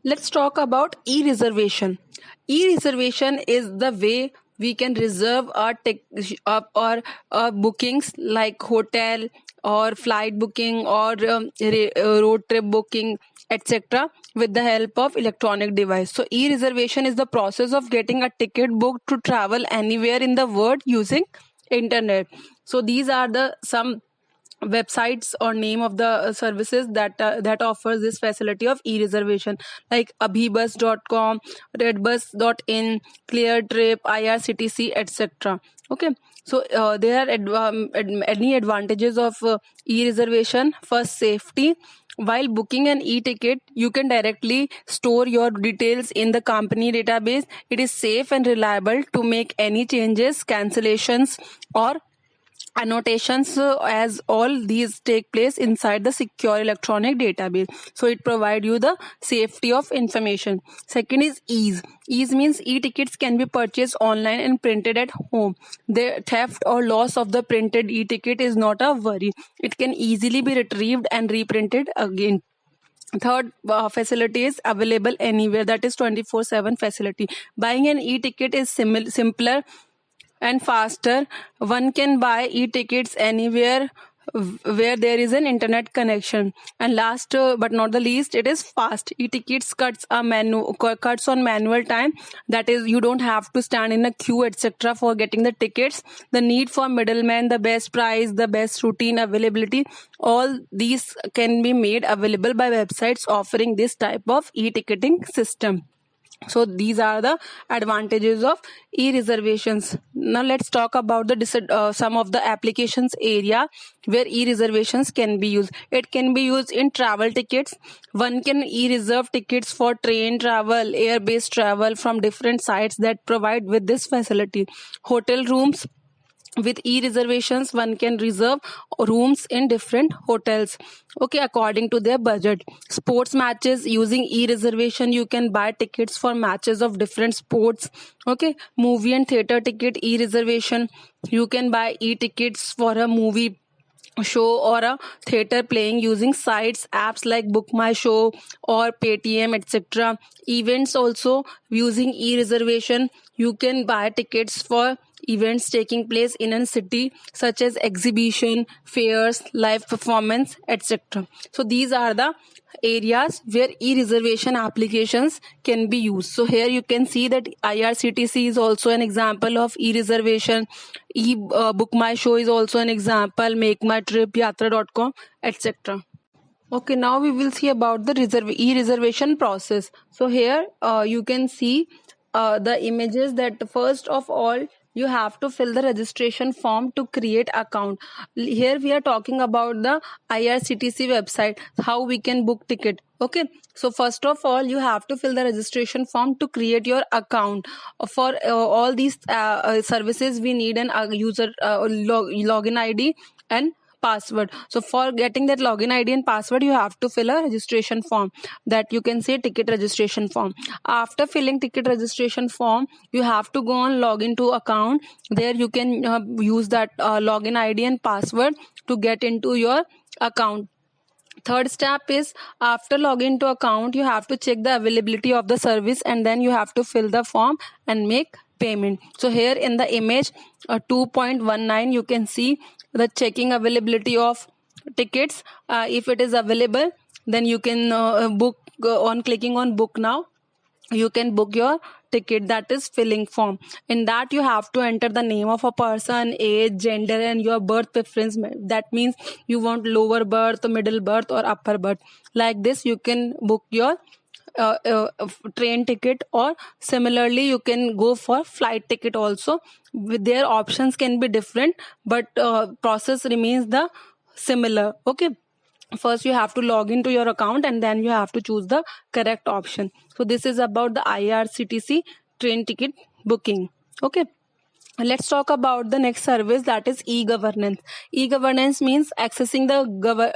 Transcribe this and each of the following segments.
Let's talk about e-reservation. E-reservation is the way we can reserve our bookings like hotel or flight booking or road trip booking, etc. with the help of electronic device. So e-reservation is the process of getting a ticket booked to travel anywhere in the world using internet. So these are the some websites or name of the services that offers this facility of e-reservation, like abhibus.com, redbus.in, cleartrip, irctc, etc. Okay, so there are any advantages of e-reservation. First, safety. While booking an e-ticket, you can directly store your details in the company database. It is safe and reliable to make any changes, cancellations, or annotations, as all these take place inside the secure electronic database. So it provides you the safety of information. Second is ease means e-tickets can be purchased online and printed at home. The theft or loss of the printed e-ticket is not a worry. It can easily be retrieved and reprinted again. Third facility is available anywhere, that is 24/7 facility. Buying an e-ticket is simpler and faster. One can buy e-tickets anywhere where there is an internet connection. And last but not the least, it is fast. E-tickets cuts on manual time. That is, you don't have to stand in a queue, etc. for getting the tickets. The need for middlemen, the best price, the best routine availability, all these can be made available by websites offering this type of e-ticketing system. So these are the advantages of e-reservations. Now let's talk about the some of the applications area where e-reservations can be used. It can be used in travel tickets. One can e-reserve tickets for train travel, air-based travel from different sites that provide with this facility. Hotel rooms. With e-reservations, one can reserve rooms in different hotels, okay, according to their budget. Sports matches, using e-reservation you can buy tickets for matches of different sports. Okay, movie and theater ticket e-reservation, you can buy e-tickets for a movie show or a theater playing using sites, apps like Book My Show or Paytm, etc. Events also, using e-reservation you can buy tickets for events taking place in a city, such as exhibition, fairs, live performance, etc. So these are the areas where e-reservation applications can be used. So here you can see that IRCTC is also an example of e-reservation. Book My Show is also an example, Make My Trip, yatra.com, etc. Okay, now we will see about the e-reservation process. So here you can see the images that first of all you have to fill the registration form to create account. Here we are talking about the IRCTC website, how we can book ticket. Okay, so first of all you have to fill the registration form to create your account. For all these services we need an user login ID and password. So for getting that login ID and password, you have to fill a registration form, that you can say ticket registration form. After filling ticket registration form, you have to go on login to account. There you can use that login ID and password to get into your account. Third step is, after login to account, you have to check the availability of the service and then you have to fill the form and make payment. So here in the image 2.19 you can see the checking availability of tickets. If it is available, then you can book on clicking on book now. You can book your ticket, that is filling form. In that you have to enter the name of a person, age, gender, and your birth preference. That means you want lower birth, middle birth, or upper birth. Like this you can book your train ticket, or similarly you can go for flight ticket also. With their options can be different, but process remains the similar. Okay, first you have to log into your account and then you have to choose the correct option. So this is about the IRCTC train ticket booking. Okay, let's talk about the next service, that is e-governance. E-governance means accessing the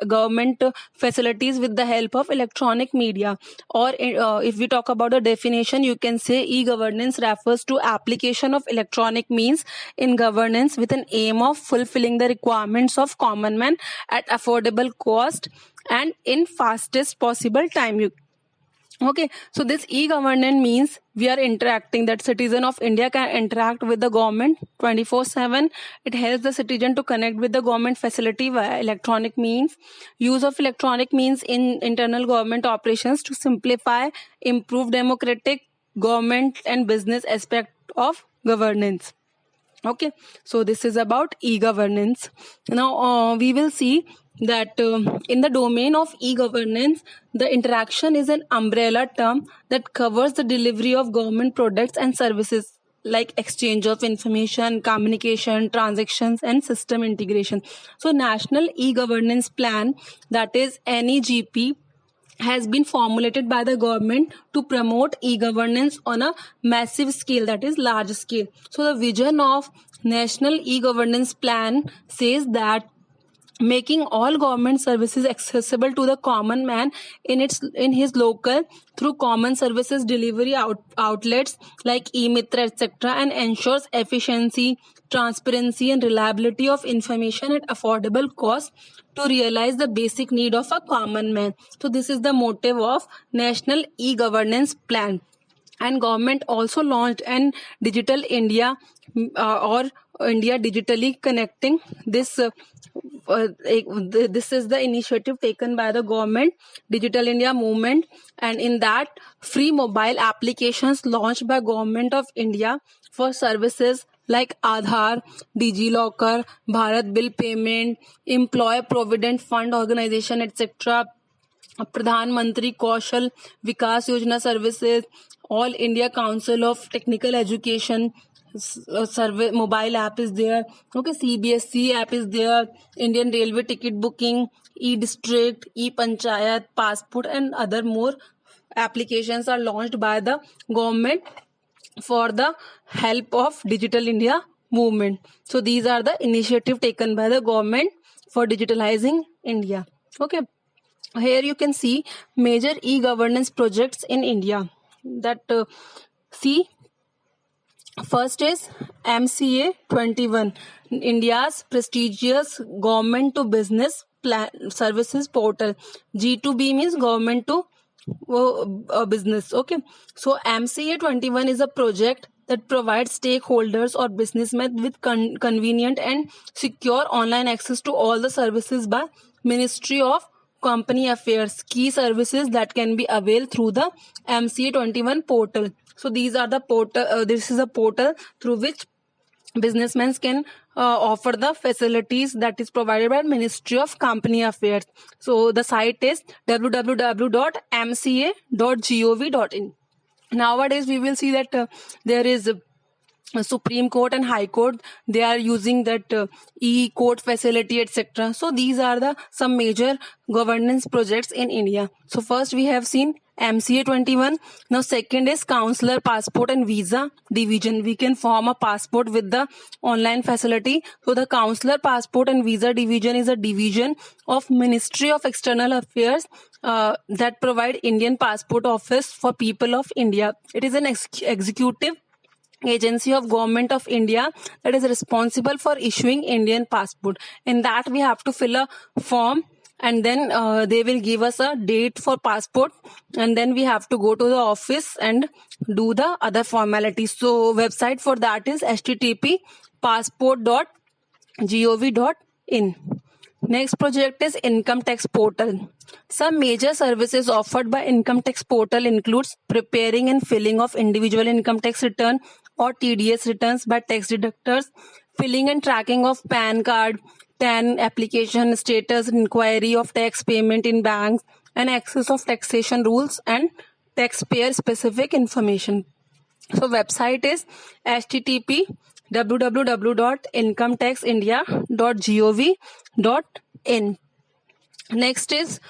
government facilities with the help of electronic media, or if we talk about the definition, you can say e-governance refers to application of electronic means in governance with an aim of fulfilling the requirements of common man at affordable cost and in fastest possible time. Okay, so this e-governance means we are interacting, that citizen of India can interact with the government 24/7. It helps the citizen to connect with the government facility via electronic means. Use of electronic means in internal government operations to simplify, improve democratic government and business aspect of governance. Okay, so this is about e-governance. Now we will see that in the domain of e-governance, the interaction is an umbrella term that covers the delivery of government products and services like exchange of information, communication, transactions, and system integration. So National E-Governance Plan, that is NEGP, has been formulated by the government to promote e-governance on a massive scale, that is large scale. So the vision of National E-Governance Plan says that making all government services accessible to the common man in his local through common services delivery outlets like e-mitra etc., and ensures efficiency, transparency and reliability of information at affordable cost to realize the basic need of a common man. So this is the motive of National E-Governance Plan. And government also launched an Digital India, or India Digitally Connecting. This is the initiative taken by the government, Digital India movement, and in that free mobile applications launched by government of India for services like Aadhaar, DigiLocker, Bharat Bill Payment, Employee Provident Fund Organization, etc., Pradhan Mantri Kaushal Vikas Yojana services, All India Council of Technical Education survey mobile app is there. Okay, CBSE app is there. Indian Railway ticket booking, e-district, e-panchayat, passport, and other more applications are launched by the government for the help of Digital India movement. So these are the initiative taken by the government for digitalizing India. Okay. Here you can see major e-governance projects in India. That see, first is MCA 21, India's prestigious government to business services portal. G2B means government to business. Okay, so MCA 21 is a project that provides stakeholders or businessmen with convenient and secure online access to all the services by Ministry of Company Affairs. Key services that can be availed through the MCA 21 portal. So these are the portal. This is a portal through which businessmen can offer the facilities that is provided by Ministry of Company Affairs. So the site is www.mca.gov.in. Nowadays we will see that there is Supreme Court and High Court, they are using that e-court facility, etc. So these are the some major governance projects in India. So first we have seen MCA 21. Now second is Consular Passport and Visa Division. We can form a passport with the online facility. So the Consular Passport and Visa Division is a division of Ministry of External Affairs that provide Indian Passport Office for people of India. It is an executive agency of Government of India that is responsible for issuing Indian passport. In that we have to fill a form, and then they will give us a date for passport, and then we have to go to the office and do the other formalities. So website for that is http://passport.gov.in. Next project is Income Tax Portal. Some major services offered by Income Tax Portal includes preparing and filling of individual income tax return or TDS returns by tax deductors, filling and tracking of PAN card, TAN application status, inquiry of tax payment in banks, and access of taxation rules and taxpayer specific information. So website is http://www.incometaxindia.gov.in. Next is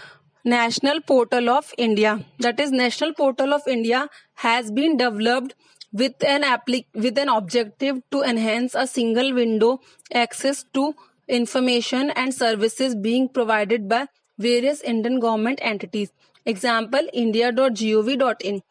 National Portal of India. That is, National Portal of India has been developed with an objective to enhance a single window access to information and services being provided by various Indian government entities. Example, India.gov.in.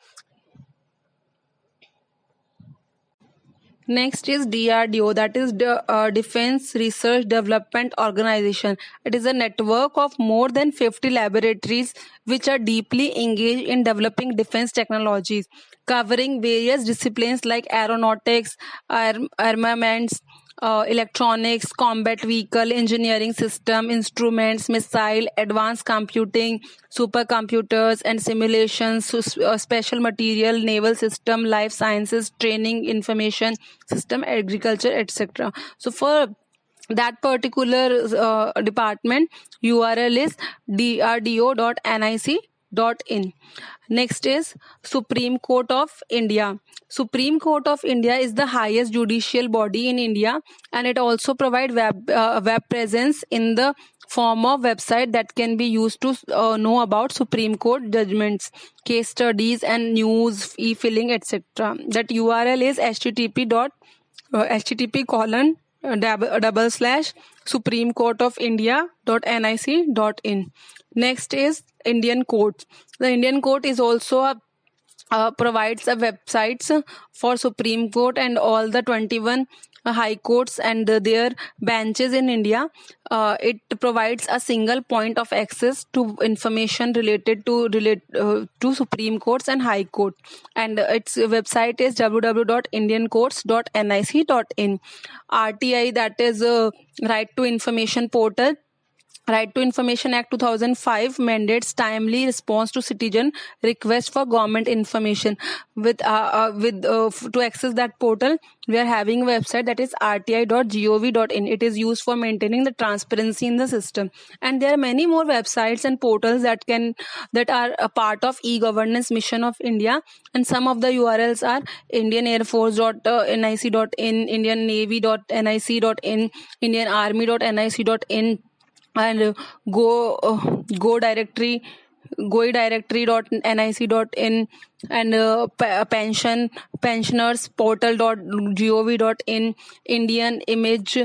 Next is DRDO, that is the Defense Research Development Organization. It is a network of more than 50 laboratories which are deeply engaged in developing defense technologies, covering various disciplines like aeronautics, armaments, electronics, combat vehicle, engineering system, instruments, missile, advanced computing, supercomputers and simulations, special material, naval system, life sciences, training, information system, agriculture, etc. So for that particular department, URL is drdo.nic.in. Next is Supreme Court of India. Supreme Court of India is the highest judicial body in India, and it also provides web presence in the form of website that can be used to know about Supreme Court judgments, case studies, and news, e-filing, etc. That URL is http:// Supreme Court of India.nic.in. Next is Indian Courts. The Indian Court is also provides a websites for Supreme Court and all the 21 high courts and their benches in India. It provides a single point of access to information related to Supreme Courts and High Court, and its website is www.indiancourts.nic.in. RTI, that is Right to Information Portal. Right to Information Act 2005 mandates timely response to citizen request for government information. To access that portal, we are having a website that is rti.gov.in. It is used for maintaining the transparency in the system, and there are many more websites and portals that are a part of e-governance mission of India, and some of the URLs are indianairforce.nic.in, indiannavy.nic.in, indianarmy.nic.in, and goi directory.nic.in, and pensioners portal.gov.in, Indian image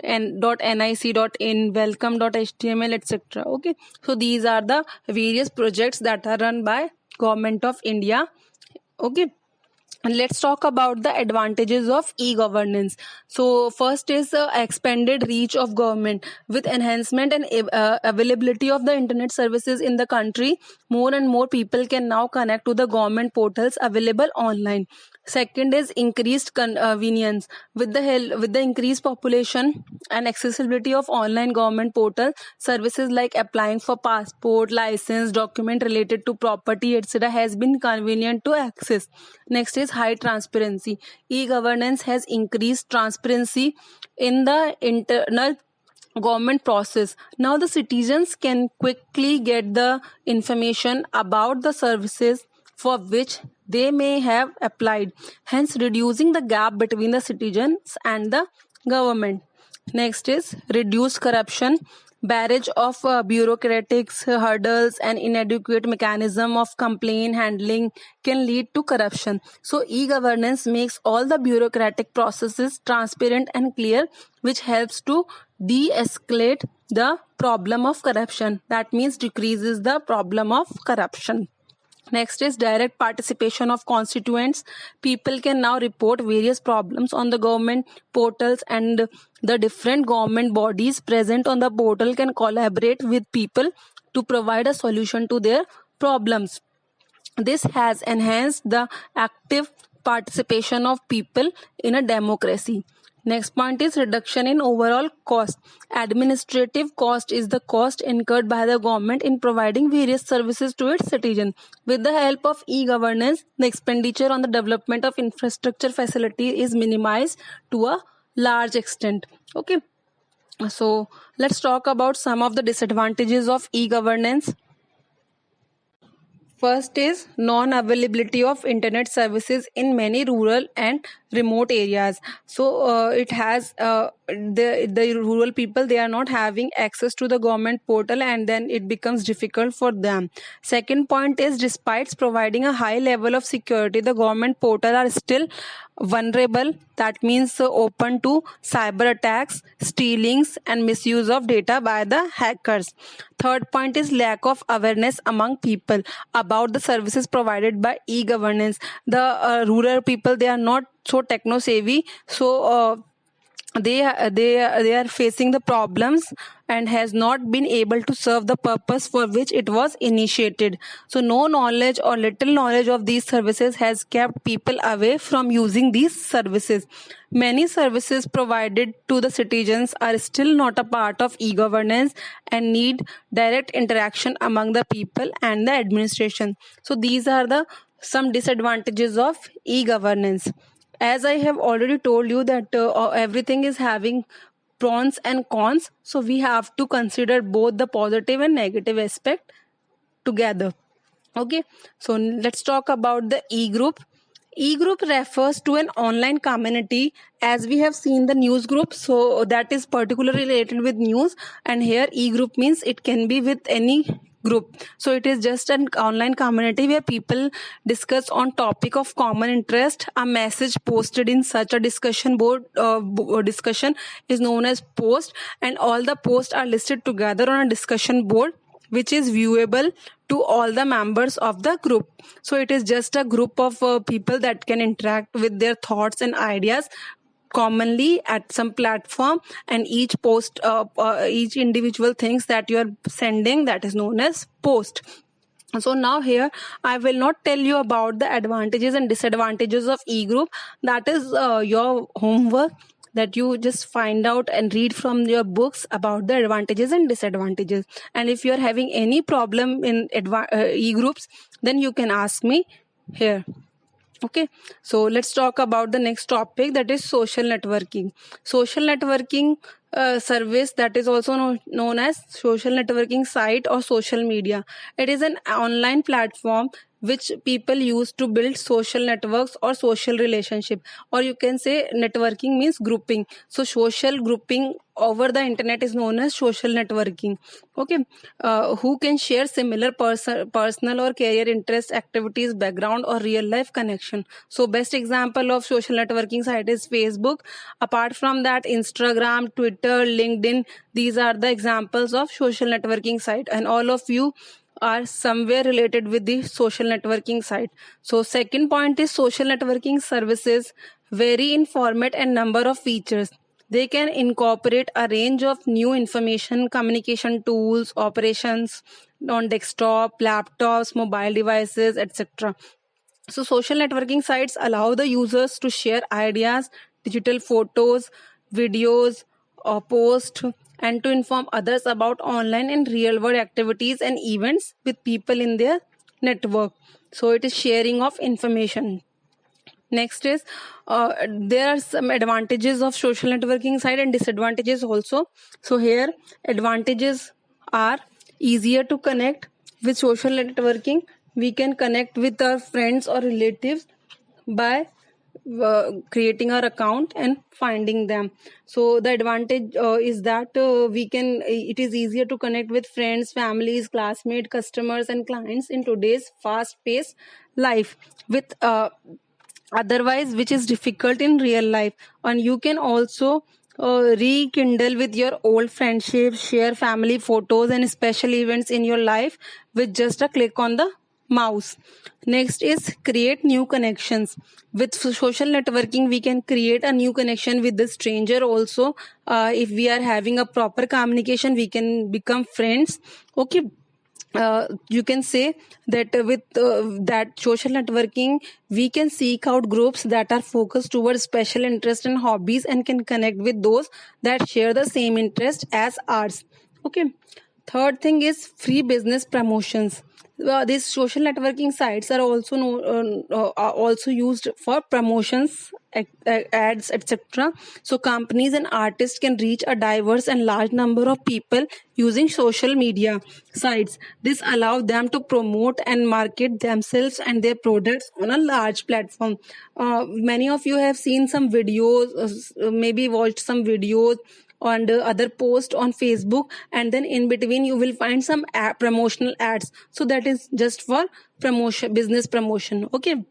and .nic.in, welcome.html, etc. Okay, so these are the various projects that are run by Government of India. Okay, and let's talk about the advantages of e-governance. So first is expanded reach of government. With enhancement and availability of the internet services in the country, more and more people can now connect to the government portals available online. Second is increased convenience. With the increased population and accessibility of online government portal services like applying for passport, license, document related to property, etc., has been convenient to access. Next is high transparency. E-governance has increased transparency in the internal government process. Now the citizens can quickly get the information about the services for which they may have applied, hence reducing the gap between the citizens and the government. Next is reduced corruption. Barrage of bureaucratic hurdles and inadequate mechanism of complaint handling can lead to corruption. So e-governance makes all the bureaucratic processes transparent and clear, which helps to de-escalate the problem of corruption. That means decreases the problem of corruption. Next is direct participation of constituents. People can now report various problems on the government portals, and the different government bodies present on the portal can collaborate with people to provide a solution to their problems. This has enhanced the active participation of people in a democracy. Next point is reduction in overall cost. Administrative cost is the cost incurred by the government in providing various services to its citizens. With the help of e-governance, the expenditure on the development of infrastructure facility is minimized to a large extent. Okay, so let's talk about some of the disadvantages of e-governance. First is non-availability of internet services in many rural and remote areas. So it has the rural people, they are not having access to the government portal, and then it becomes difficult for them. Second point is, despite providing a high level of security, the government portal are still vulnerable. That means open to cyber attacks, stealings, and misuse of data by the hackers. Third point is lack of awareness among people about the services provided by e-governance. The rural people, they are not so techno savvy, so they are facing the problems and has not been able to serve the purpose for which it was initiated. So no knowledge or little knowledge of these services has kept people away from using these services. Many services provided to the citizens are still not a part of e-governance and need direct interaction among the people and the administration. So these are the some disadvantages of e-governance. As I have already told you that everything is having pros and cons, so we have to consider both the positive and negative aspect together. Okay, so let's talk about the e-group. E-group refers to an online community, as we have seen the news group, so that is particularly related with news, and here e-group means it can be with any group. So it is just an online community where people discuss on topic of common interest. A message posted in such a discussion board discussion is known as post, and all the posts are listed together on a discussion board which is viewable to all the members of the group. So it is just a group of people that can interact with their thoughts and ideas commonly at some platform, and each post each individual things that you are sending, that is known as post. So now here I will not tell you about the advantages and disadvantages of e-group. That is your homework, that you just find out and read from your books about the advantages and disadvantages. And if you are having any problem in e-groups, then you can ask me here. Okay, so let's talk about the next topic, that is social networking. Social networking service, that is also known as social networking site or social media. It is an online platform which people use to build social networks or social relationship, or you can say networking means grouping. So social grouping over the internet is known as social networking. Okay, who can share similar personal or career interest, activities, background, or real life connection. So best example of social networking site is Facebook. Apart from that, Instagram, Twitter, LinkedIn, these are the examples of social networking site, and all of you are somewhere related with the social networking site. So second point is social networking services vary in format and number of features. They can incorporate a range of new information communication tools, operations on desktop, laptops, mobile devices, etc. So social networking sites allow the users to share ideas, digital photos, videos, or posts, and to inform others about online and real world activities and events with people in their network. So it is sharing of information. Next is there are some advantages of social networking site and disadvantages also. So here advantages are easier to connect with social networking. We can connect with our friends or relatives by creating our account and finding them. So the advantage is that we can it is easier to connect with friends, families, classmates, customers, and clients in today's fast paced life with otherwise which is difficult in real life. And you can also rekindle with your old friendships, share family photos and special events in your life with just a click on the mouse. Next is create new connections. With social networking we can create a new connection with the stranger also. If we are having a proper communication, we can become friends. Okay, you can say that with that social networking we can seek out groups that are focused towards special interest and hobbies and can connect with those that share the same interest as ours. Okay, third thing is free business promotions. These social networking sites are also are also used for promotions, ads, etc. So companies and artists can reach a diverse and large number of people using social media sites. This allows them to promote and market themselves and their products on a large platform. Many of you have seen some videos, maybe watched some videos on the other post on Facebook, and then in between you will find some promotional ads. So that is just for promotion, business promotion. Okay,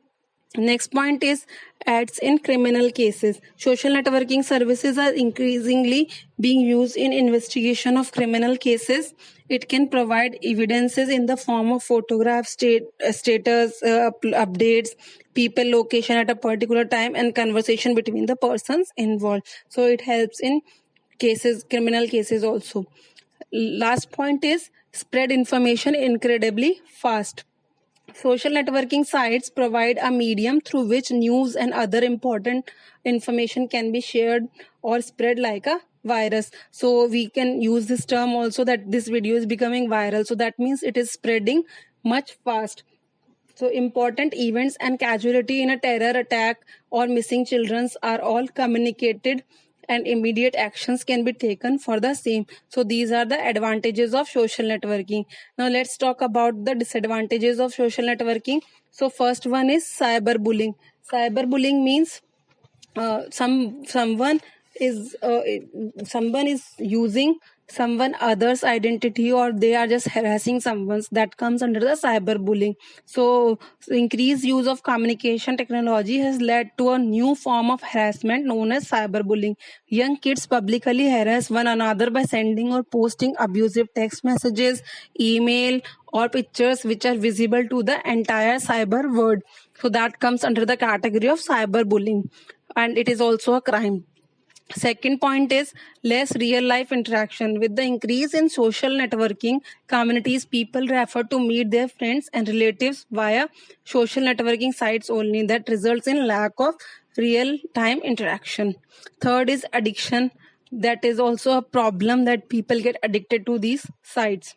Next point is ads in criminal cases. Social networking services are increasingly being used in investigation of criminal cases. It can provide evidences in the form of photographs, status updates, people location at a particular time, and conversation between the persons involved. So it helps in cases, criminal cases also. Last point is spread information incredibly fast. Social networking sites provide a medium through which news and other important information can be shared or spread like a virus. So we can use this term also, that this video is becoming viral. So that means it is spreading much fast. So important events and casualty in a terror attack or missing children are all communicated, and immediate actions can be taken for the same. So these are the advantages of social networking. Now let's talk about the disadvantages of social networking. So first one is cyberbullying. Cyberbullying means someone is using someone other's identity, or they are just harassing someone. That comes under the cyberbullying. So increased use of communication technology has led to a new form of harassment known as cyberbullying. Young kids publicly harass one another by sending or posting abusive text messages, email, or pictures which are visible to the entire cyber world. So that comes under the category of cyberbullying, and it is also a crime. Second point is less real life interaction. With the increase in social networking communities, people prefer to meet their friends and relatives via social networking sites only. That results in lack of real time interaction. Third is addiction. That is also a problem, that people get addicted to these sites.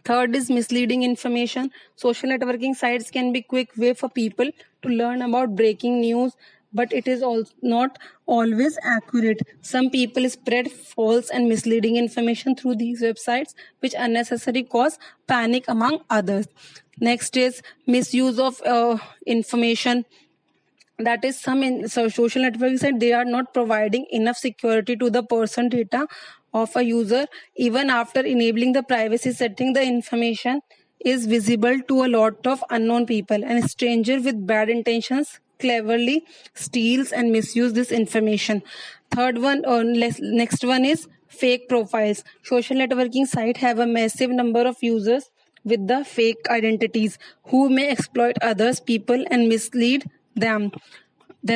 Third is misleading information. Social networking sites can be quick way for people to learn about breaking news, but it is also not always accurate. Some people spread false and misleading information through these websites, which unnecessarily cause panic among others. Next is misuse of information. That is, social networking site, they are not providing enough security to the person data of a user. Even after enabling the privacy setting, the information is visible to a lot of unknown people, and a stranger with bad intentions cleverly steals and misuse this information. Third one, or next one is fake profiles. Social networking site have a massive number of users with the fake identities who may exploit others people and mislead them.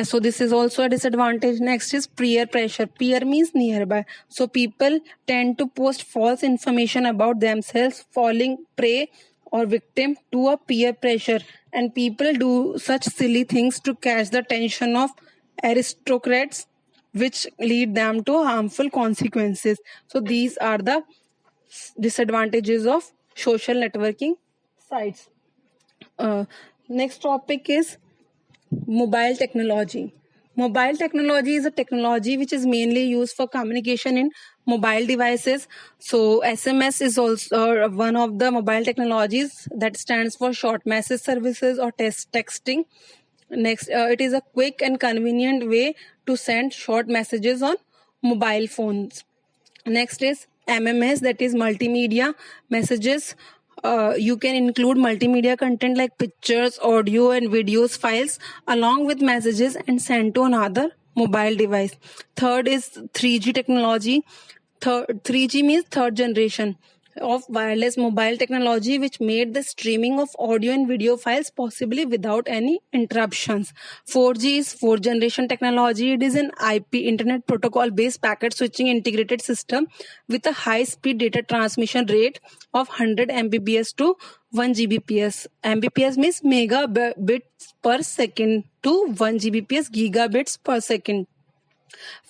So this is also a disadvantage. Next is peer pressure. Peer means nearby. So people tend to post false information about themselves, falling prey or victim to a peer pressure. And people do such silly things to catch the attention of aristocrats, which lead them to harmful consequences. So these are the disadvantages of social networking sites. Next topic is mobile technology. Mobile technology is a technology which is mainly used for communication in mobile devices. So SMS is also one of the mobile technologies that stands for short message services or texting. Next, it is a quick and convenient way to send short messages on mobile phones. Next is MMS, that is multimedia messages. You can include multimedia content like pictures, audio, and videos files along with messages and send to another mobile device. Third is 3G technology. 3G means third generation of wireless mobile technology, which made the streaming of audio and video files possibly without any interruptions. 4G is fourth generation technology. It is an IP, Internet Protocol based packet switching integrated system with a high speed data transmission rate of 100 Mbps to 1 Gbps. Mbps means megabits per second to 1 Gbps, gigabits per second.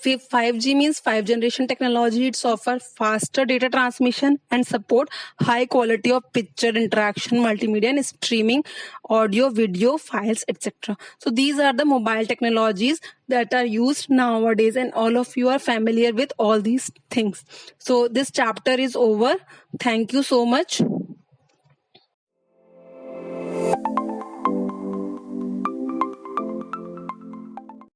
5G means 5th generation technology. It offers faster data transmission and support high quality of picture interaction, multimedia, and streaming audio, video, files, etc. So these are the mobile technologies that are used nowadays, and all of you are familiar with all these things. So this chapter is over. Thank you so much.